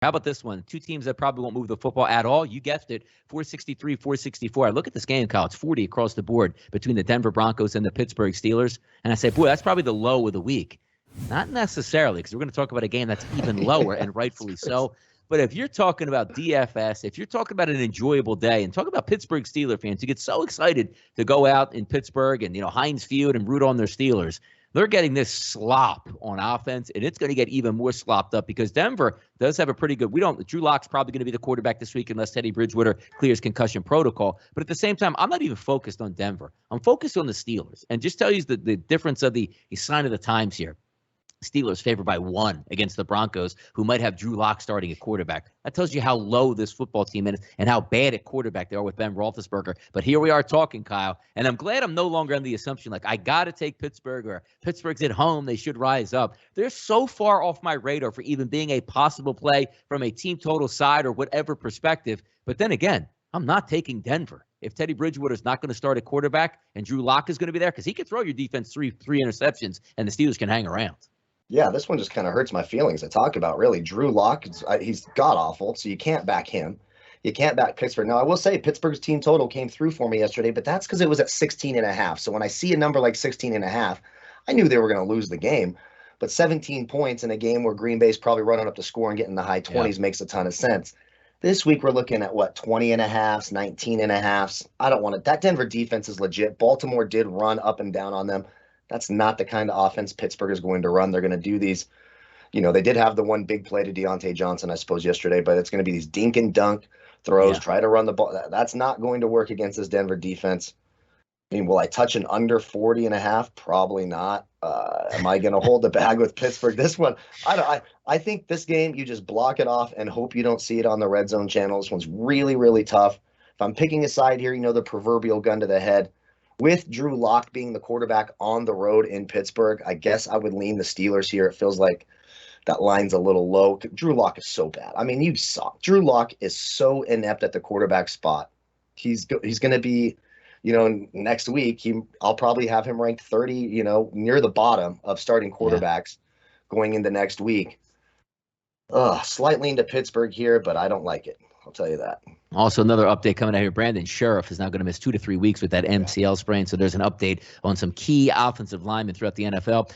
How about this one? Two teams that probably won't move the football at all. You guessed it, 463, 464. I look at this game, Kyle. It's 40 across the board between the Denver Broncos and the Pittsburgh Steelers. And I say, boy, that's probably the low of the week. Not necessarily, because we're going to talk about a game that's even lower, and rightfully so. But if you're talking about DFS, if you're talking about an enjoyable day, and talk about Pittsburgh Steeler fans who get so excited to go out in Pittsburgh and, Heinz Field and root on their Steelers, they're getting this slop on offense, and it's going to get even more slopped up because Denver does have a pretty good – Drew Lock's probably going to be the quarterback this week unless Teddy Bridgewater clears concussion protocol. But at the same time, I'm not even focused on Denver. I'm focused on the Steelers. And just tell you the difference of the sign of the times here. Steelers favored by 1 against the Broncos, who might have Drew Lock starting at quarterback. That tells you how low this football team is and how bad at quarterback they are with Ben Roethlisberger. But here we are talking, Kyle, and I'm glad I'm no longer on the assumption like I got to take Pittsburgh or Pittsburgh's at home, they should rise up. They're so far off my radar for even being a possible play from a team total side or whatever perspective. But then again, I'm not taking Denver. If Teddy Bridgewater is not going to start at quarterback and Drew Lock is going to be there, because he can throw your defense three interceptions and the Steelers can hang around. Yeah, this one just kind of hurts my feelings to talk about, really. Drew Lock, he's god-awful, so you can't back him. You can't back Pittsburgh. Now, I will say Pittsburgh's team total came through for me yesterday, but that's because it was at 16.5. So when I see a number like 16.5, I knew they were going to lose the game. But 17 points in a game where Green Bay's probably running up the score and getting the high 20s makes a ton of sense. This week we're looking at, 20.5s, 19.5s. I don't want it. That Denver defense is legit. Baltimore did run up and down on them. That's not the kind of offense Pittsburgh is going to run. They're going to do these, they did have the one big play to Deontay Johnson, I suppose, yesterday, but it's going to be these dink and dunk throws, try to run the ball. That's not going to work against this Denver defense. I mean, will I touch an under 40.5? Probably not. Am I going to hold the bag with Pittsburgh? This one, I think this game, you just block it off and hope you don't see it on the red zone channel. This one's really, really tough. If I'm picking a side here, the proverbial gun to the head. With Drew Lock being the quarterback on the road in Pittsburgh, I guess I would lean the Steelers here. It feels like that line's a little low. Drew Lock is so bad. I mean, you saw Drew Lock is so inept at the quarterback spot. He's going to be, next week, I'll probably have him ranked 30, near the bottom of starting quarterbacks going into next week. Slight lean to Pittsburgh here, but I don't like it. I'll tell you that. Also, another update coming out here. Brandon Sheriff is now going to miss 2 to 3 weeks with that MCL sprain. So there's an update on some key offensive linemen throughout the NFL.